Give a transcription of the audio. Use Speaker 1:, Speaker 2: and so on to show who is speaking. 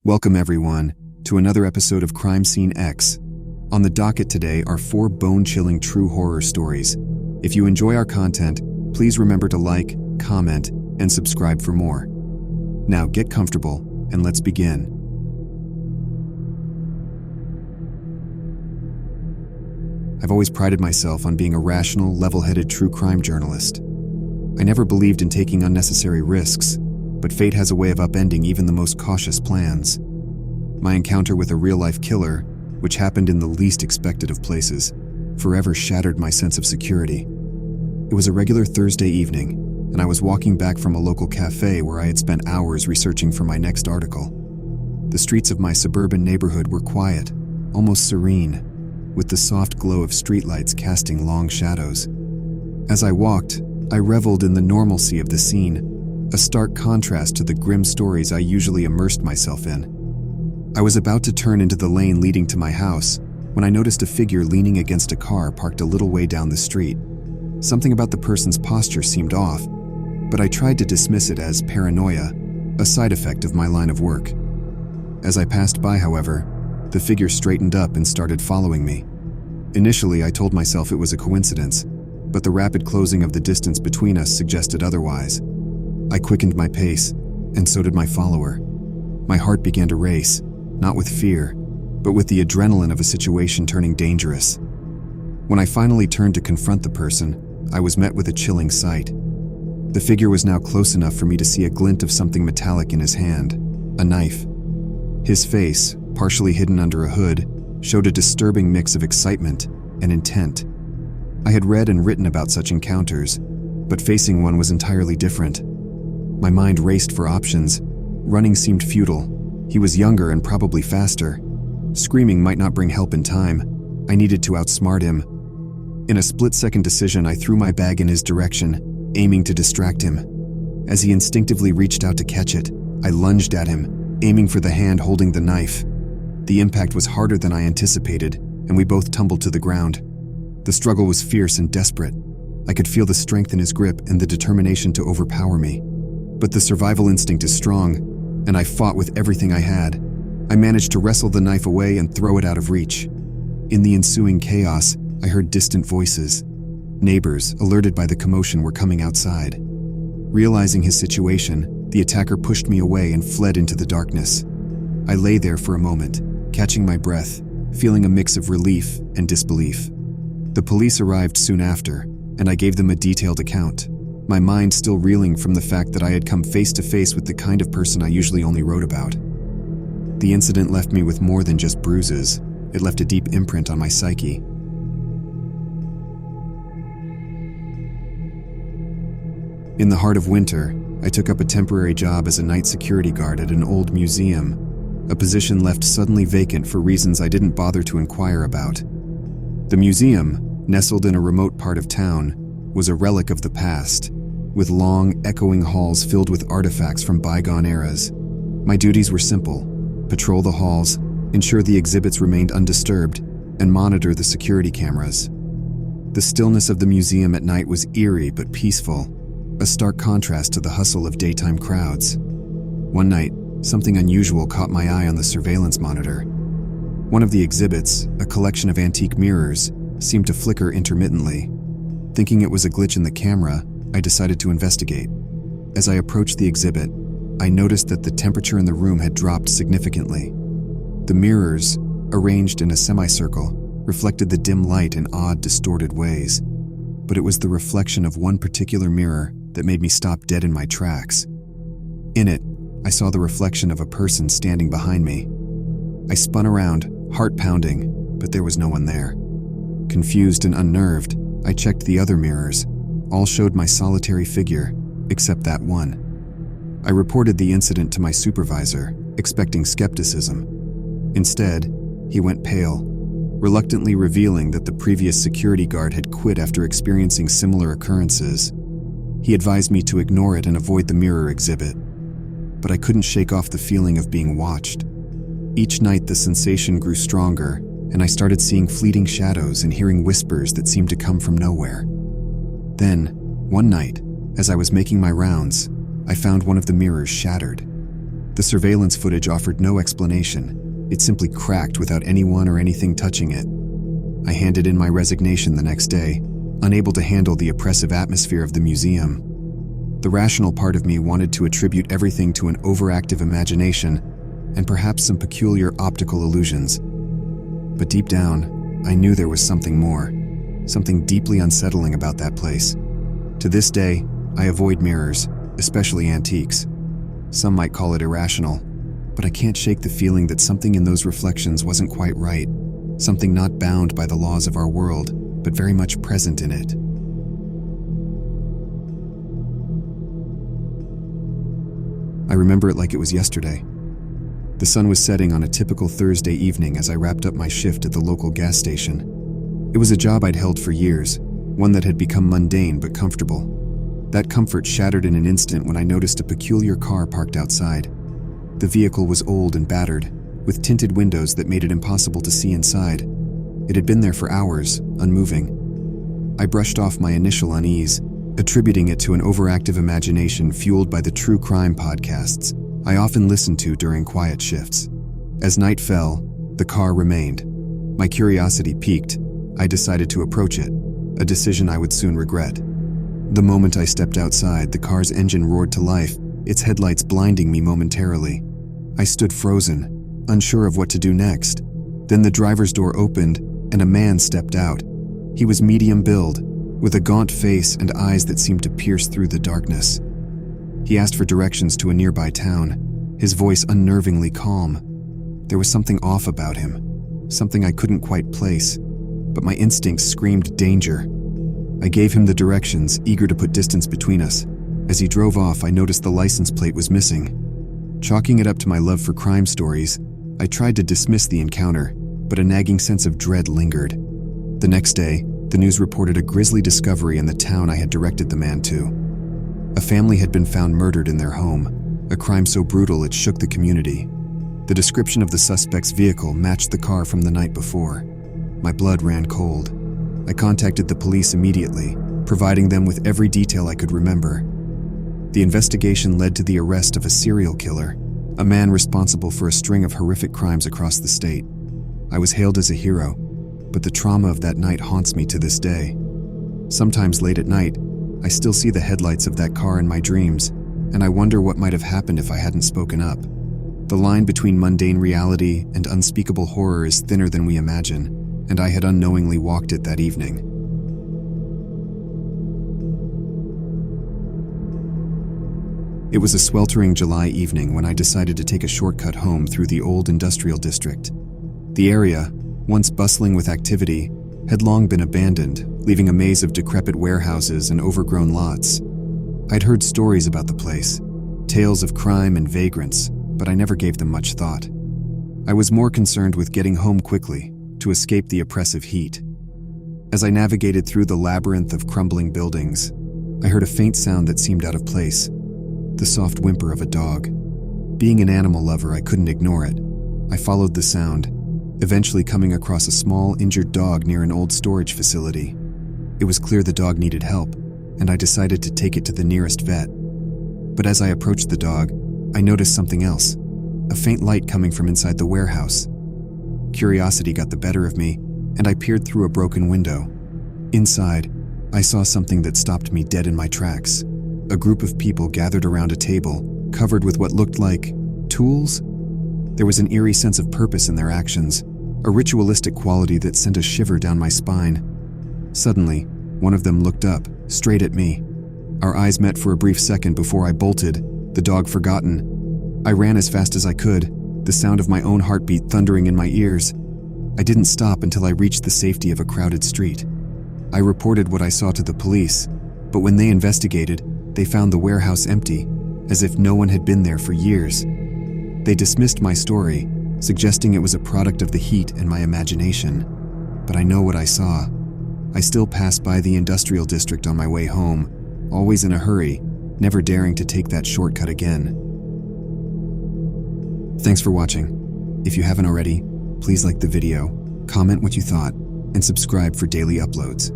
Speaker 1: Welcome everyone to another episode of CrimeSceneX. On the docket today are 4 bone-chilling true horror stories. If you enjoy our content, please remember to like, comment, and subscribe for more. Now get comfortable and let's begin. I've always prided myself on being a rational, level-headed true crime journalist. I never believed in taking unnecessary risks, but fate has a way of upending even the most cautious plans. My encounter with a real-life killer, which happened in the least expected of places, forever shattered my sense of security. It was a regular Thursday evening, and I was walking back from a local cafe where I had spent hours researching for my next article. The streets of my suburban neighborhood were quiet, almost serene, with the soft glow of streetlights casting long shadows. As I walked, I reveled in the normalcy of the scene, a stark contrast to the grim stories I usually immersed myself in. I was about to turn into the lane leading to my house when I noticed a figure leaning against a car parked a little way down the street. Something about the person's posture seemed off, but I tried to dismiss it as paranoia, a side effect of my line of work. As I passed by, however, the figure straightened up and started following me. Initially, I told myself it was a coincidence, but the rapid closing of the distance between us suggested otherwise. I quickened my pace, and so did my follower. My heart began to race, not with fear, but with the adrenaline of a situation turning dangerous. When I finally turned to confront the person, I was met with a chilling sight. The figure was now close enough for me to see a glint of something metallic in his hand, a knife. His face, partially hidden under a hood, showed a disturbing mix of excitement and intent. I had read and written about such encounters, but facing one was entirely different. My mind raced for options. Running seemed futile. He was younger and probably faster. Screaming might not bring help in time. I needed to outsmart him. In a split-second decision, I threw my bag in his direction, aiming to distract him. As he instinctively reached out to catch it, I lunged at him, aiming for the hand holding the knife. The impact was harder than I anticipated, and we both tumbled to the ground. The struggle was fierce and desperate. I could feel the strength in his grip and the determination to overpower me. But the survival instinct is strong, and I fought with everything I had. I managed to wrestle the knife away and throw it out of reach. In the ensuing chaos, I heard distant voices. Neighbors, alerted by the commotion, were coming outside. Realizing his situation, the attacker pushed me away and fled into the darkness. I lay there for a moment, catching my breath, feeling a mix of relief and disbelief. The police arrived soon after, and I gave them a detailed account, my mind still reeling from the fact that I had come face to face with the kind of person I usually only wrote about. The incident left me with more than just bruises. It left a deep imprint on my psyche. In the heart of winter, I took up a temporary job as a night security guard at an old museum, a position left suddenly vacant for reasons I didn't bother to inquire about. The museum, nestled in a remote part of town, was a relic of the past, with long, echoing halls filled with artifacts from bygone eras. My duties were simple: patrol the halls, ensure the exhibits remained undisturbed, and monitor the security cameras. The stillness of the museum at night was eerie but peaceful, a stark contrast to the hustle of daytime crowds. One night, something unusual caught my eye on the surveillance monitor. One of the exhibits, a collection of antique mirrors, seemed to flicker intermittently. Thinking it was a glitch in the camera, I decided to investigate. As I approached the exhibit, I noticed that the temperature in the room had dropped significantly. The mirrors, arranged in a semicircle, reflected the dim light in odd, distorted ways. But it was the reflection of one particular mirror that made me stop dead in my tracks. In it, I saw the reflection of a person standing behind me. I spun around, heart pounding, but there was no one there. Confused and unnerved, I checked the other mirrors. All showed my solitary figure, except that one. I reported the incident to my supervisor, expecting skepticism. Instead, he went pale, reluctantly revealing that the previous security guard had quit after experiencing similar occurrences. He advised me to ignore it and avoid the mirror exhibit. But I couldn't shake off the feeling of being watched. Each night the sensation grew stronger, and I started seeing fleeting shadows and hearing whispers that seemed to come from nowhere. Then, one night, as I was making my rounds, I found one of the mirrors shattered. The surveillance footage offered no explanation. It simply cracked without anyone or anything touching it. I handed in my resignation the next day, unable to handle the oppressive atmosphere of the museum. The rational part of me wanted to attribute everything to an overactive imagination and perhaps some peculiar optical illusions. But deep down, I knew there was something more, something deeply unsettling about that place. To this day, I avoid mirrors, especially antiques. Some might call it irrational, but I can't shake the feeling that something in those reflections wasn't quite right, something not bound by the laws of our world, but very much present in it. I remember it like it was yesterday. The sun was setting on a typical Thursday evening as I wrapped up my shift at the local gas station. It was a job I'd held for years, one that had become mundane but comfortable. That comfort shattered in an instant when I noticed a peculiar car parked outside. The vehicle was old and battered, with tinted windows that made it impossible to see inside. It had been there for hours, unmoving. I brushed off my initial unease, attributing it to an overactive imagination fueled by the true crime podcasts I often listened to during quiet shifts. As night fell, the car remained. My curiosity piqued. I decided to approach it, a decision I would soon regret. The moment I stepped outside, the car's engine roared to life, its headlights blinding me momentarily. I stood frozen, unsure of what to do next. Then the driver's door opened, and a man stepped out. He was medium build, with a gaunt face and eyes that seemed to pierce through the darkness. He asked for directions to a nearby town, his voice unnervingly calm. There was something off about him, something I couldn't quite place, but my instincts screamed danger. I gave him the directions, eager to put distance between us. As he drove off, I noticed the license plate was missing. Chalking it up to my love for crime stories, I tried to dismiss the encounter, but a nagging sense of dread lingered. The next day, the news reported a grisly discovery in the town I had directed the man to. A family had been found murdered in their home, a crime so brutal it shook the community. The description of the suspect's vehicle matched the car from the night before. My blood ran cold. I contacted the police immediately, providing them with every detail I could remember. The investigation led to the arrest of a serial killer, a man responsible for a string of horrific crimes across the state. I was hailed as a hero, but the trauma of that night haunts me to this day. Sometimes late at night, I still see the headlights of that car in my dreams, and I wonder what might have happened if I hadn't spoken up. The line between mundane reality and unspeakable horror is thinner than we imagine, and I had unknowingly walked it that evening. It was a sweltering July evening when I decided to take a shortcut home through the old industrial district. The area, once bustling with activity, had long been abandoned, leaving a maze of decrepit warehouses and overgrown lots. I'd heard stories about the place, tales of crime and vagrants, but I never gave them much thought. I was more concerned with getting home quickly, to escape the oppressive heat. As I navigated through the labyrinth of crumbling buildings, I heard a faint sound that seemed out of place, the soft whimper of a dog. Being an animal lover, I couldn't ignore it. I followed the sound, eventually coming across a small, injured dog near an old storage facility. It was clear the dog needed help, and I decided to take it to the nearest vet. But as I approached the dog, I noticed something else, a faint light coming from inside the warehouse. Curiosity got the better of me, and I peered through a broken window. Inside, I saw something that stopped me dead in my tracks. A group of people gathered around a table, covered with what looked like tools. There was an eerie sense of purpose in their actions, a ritualistic quality that sent a shiver down my spine. Suddenly, one of them looked up, straight at me. Our eyes met for a brief second before I bolted, the dog forgotten. I ran as fast as I could, the sound of my own heartbeat thundering in my ears. I didn't stop until I reached the safety of a crowded street. I reported what I saw to the police, but when they investigated, they found the warehouse empty, as if no one had been there for years. They dismissed my story, suggesting it was a product of the heat and my imagination. But I know what I saw. I still pass by the industrial district on my way home, always in a hurry, never daring to take that shortcut again. Thanks for watching. If you haven't already, please like the video, comment what you thought, and subscribe for daily uploads.